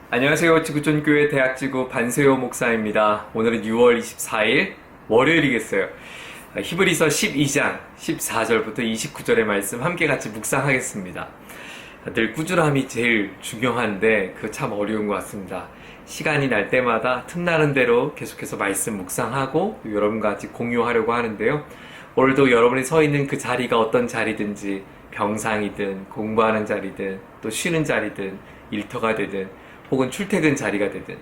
안녕하세요. 지구촌교회 대학지구 반세호 목사입니다. 오늘은 6월 24일 월요일이겠어요. 히브리서 12장 14절부터 29절의 말씀 함께 같이 묵상하겠습니다. 늘 꾸준함이 제일 중요한데 그거 참 어려운 것 같습니다. 시간이 날 때마다 틈나는 대로 계속해서 말씀 묵상하고 여러분과 같이 공유하려고 하는데요. 오늘도 여러분이 서 있는 그 자리가 어떤 자리든지 병상이든 공부하는 자리든 또 쉬는 자리든 일터가 되든 혹은 출퇴근 자리가 되든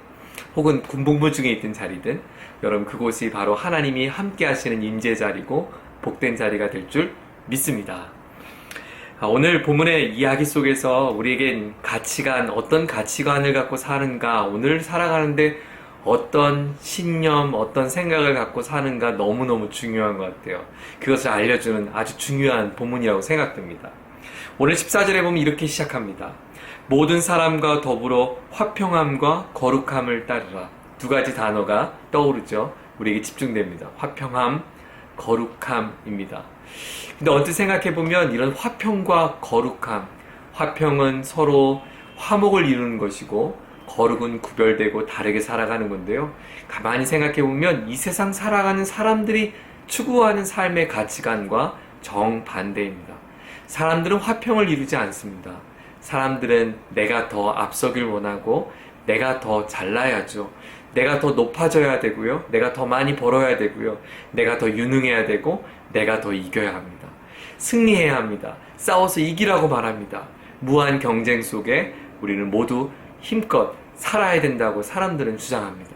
혹은 군복무 중에 있든 자리든 여러분 그곳이 바로 하나님이 함께 하시는 임재 자리고 복된 자리가 될 줄 믿습니다. 오늘 본문의 이야기 속에서 우리에겐 가치관, 어떤 가치관을 갖고 사는가, 오늘 살아가는데 어떤 신념, 어떤 생각을 갖고 사는가 너무너무 중요한 것 같아요. 그것을 알려주는 아주 중요한 본문이라고 생각됩니다. 오늘 14절에 보면 이렇게 시작합니다. 모든 사람과 더불어 화평함과 거룩함을 따르라. 두 가지 단어가 떠오르죠. 우리에게 집중됩니다. 화평함, 거룩함입니다. 근데 언뜻 생각해보면 이런 화평과 거룩함, 화평은 서로 화목을 이루는 것이고 거룩은 구별되고 다르게 살아가는 건데요. 가만히 생각해보면 이 세상 살아가는 사람들이 추구하는 삶의 가치관과 정반대입니다. 사람들은 화평을 이루지 않습니다. 사람들은 내가 더 앞서길 원하고 내가 더 잘나야죠. 내가 더 높아져야 되고요. 내가 더 많이 벌어야 되고요. 내가 더 유능해야 되고 내가 더 이겨야 합니다. 승리해야 합니다. 싸워서 이기라고 말합니다. 무한 경쟁 속에 우리는 모두 힘껏 살아야 된다고 사람들은 주장합니다.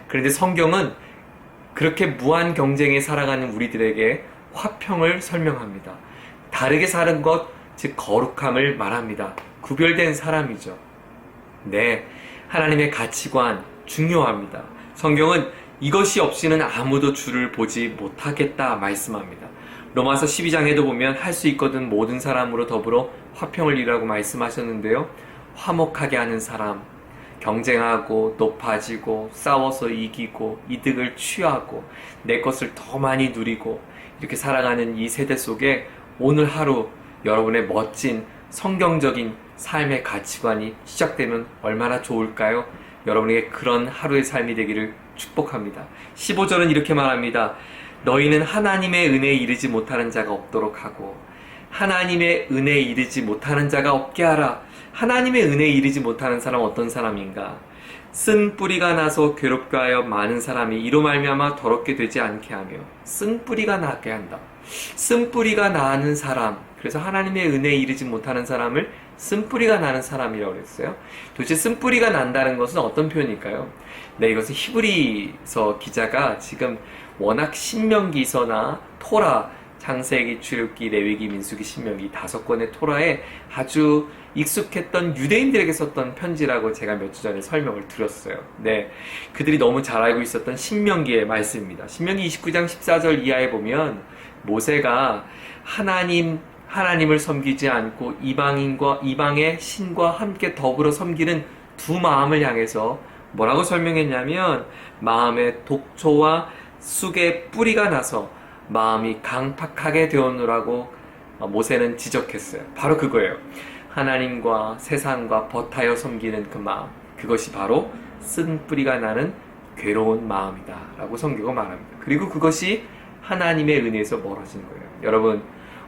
그런데 성경은 그렇게 무한 경쟁에 살아가는 우리들에게 화평을 설명합니다. 다르게 사는 것, 즉 거룩함을 말합니다. 구별된 사람이죠. 네, 하나님의 가치관 중요합니다. 성경은 이것이 없이는 아무도 주를 보지 못하겠다 말씀합니다. 로마서 12장에도 보면 할 수 있거든 모든 사람으로 더불어 화평을 이루라고 말씀하셨는데요. 화목하게 하는 사람, 경쟁하고 높아지고 싸워서 이기고 이득을 취하고 내 것을 더 많이 누리고 이렇게 살아가는 이 세대 속에 오늘 하루 여러분의 멋진 성경적인 삶의 가치관이 시작되면 얼마나 좋을까요? 여러분에게 그런 하루의 삶이 되기를 축복합니다. 15절은 이렇게 말합니다. 너희는 하나님의 은혜에 이르지 못하는 자가 없도록 하고 하나님의 은혜에 이르지 못하는 자가 없게 하라. 하나님의 은혜에 이르지 못하는 사람은 어떤 사람인가? 쓴 뿌리가 나서 괴롭게 하여 많은 사람이 이로 말미암아 더럽게 되지 않게 하며 쓴 뿌리가 나게 한다. 쓴 뿌리가 나는 사람, 그래서 하나님의 은혜에 이르지 못하는 사람을 쓴뿌리가 나는 사람이라고 그랬어요. 도대체 쓴뿌리가 난다는 것은 어떤 표현일까요? 네, 이것은 히브리서 기자가 지금 워낙 신명기서나 토라, 창세기, 출애굽기, 레위기, 민수기, 신명기 5권의 토라에 아주 익숙했던 유대인들에게 썼던 편지라고 제가 몇 주 전에 설명을 드렸어요. 네, 그들이 너무 잘 알고 있었던 신명기의 말씀입니다. 신명기 29장 14절 이하에 보면 모세가 하나님을 섬기지 않고 이방의 신과 함께 더불어 섬기는 두 마음을 향해서 뭐라고 설명했냐면 마음에 독초와 쑥의 뿌리가 나서 마음이 강팍하게 되었노라고 모세는 지적했어요. 바로 그거예요. 하나님과 세상과 버타여 섬기는 그 마음, 그것이 바로 쓴 뿌리가 나는 괴로운 마음이다 라고 성경은 말합니다. 그리고 그것이 하나님의 은혜에서 멀어진 거예요. 여러분,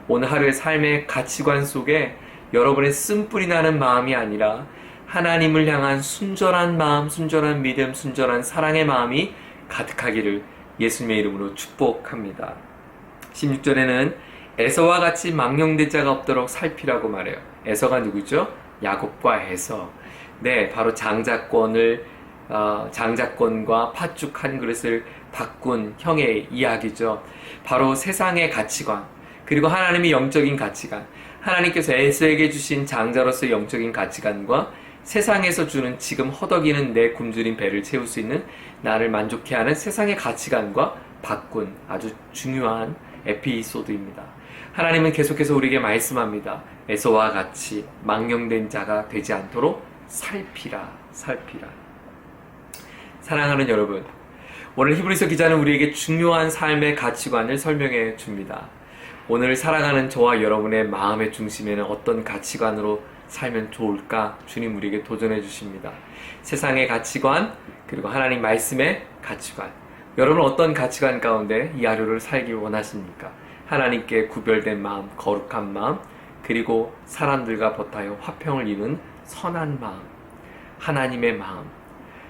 오늘 하루의 삶의 가치관 속에 여러분의 쓴뿌리 나는 마음이 아니라 하나님을 향한 순전한 마음, 순전한 믿음, 순전한 사랑의 마음이 가득하기를 예수님의 이름으로 축복합니다. 16절에는 에서와 같이 망령된 자가 없도록 살피라고 말해요. 에서가 누구죠? 야곱과 에서. 네, 바로 장자권과 팥죽 한 그릇을 바꾼 형의 이야기죠. 바로 세상의 가치관, 그리고 하나님의 영적인 가치관, 하나님께서 에서에게 주신 장자로서의 영적인 가치관과 세상에서 주는 지금 허덕이는 내 굶주린 배를 채울 수 있는 나를 만족해 하는 세상의 가치관과 바꾼 아주 중요한 에피소드입니다. 하나님은 계속해서 우리에게 말씀합니다. 에서와 같이 망령된 자가 되지 않도록 살피라. 사랑하는 여러분, 오늘 히브리서 기자는 우리에게 중요한 삶의 가치관을 설명해 줍니다. 오늘 살아가는 저와 여러분의 마음의 중심에는 어떤 가치관으로 살면 좋을까? 주님 우리에게 도전해 주십니다. 세상의 가치관, 그리고 하나님 말씀의 가치관. 여러분 어떤 가치관 가운데 이 하루를 살기 원하십니까? 하나님께 구별된 마음, 거룩한 마음, 그리고 사람들과 버타여 화평을 이룬 선한 마음, 하나님의 마음,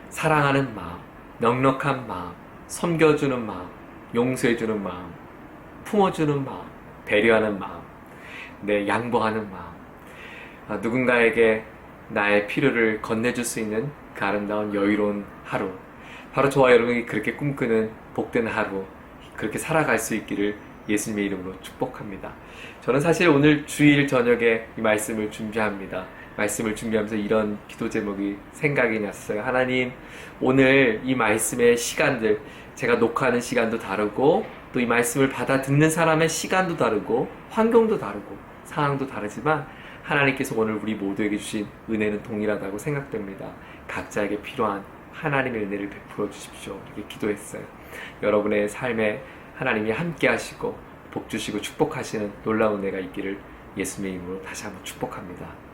사랑하는 마음, 넉넉한 마음, 섬겨주는 마음, 용서해주는 마음, 품어주는 마음, 배려하는 마음, 양보하는 마음, 누군가에게 나의 필요를 건네줄 수 있는 그 아름다운 여유로운 하루, 바로 저와 여러분이 그렇게 꿈꾸는 복된 하루, 그렇게 살아갈 수 있기를 예수님의 이름으로 축복합니다. 저는 사실 오늘 주일 저녁에 이 말씀을 준비합니다. 말씀을 준비하면서 이런 기도 제목이 생각이 났어요. 하나님, 오늘 이 말씀의 시간들, 제가 녹화하는 시간도 다르고 또 이 말씀을 받아 듣는 사람의 시간도 다르고 환경도 다르고 상황도 다르지만 하나님께서 오늘 우리 모두에게 주신 은혜는 동일하다고 생각됩니다. 각자에게 필요한 하나님의 은혜를 베풀어 주십시오. 이렇게 기도했어요. 여러분의 삶에 하나님이 함께 하시고 복 주시고 축복하시는 놀라운 은혜가 있기를 예수님의 이름으로 다시 한번 축복합니다.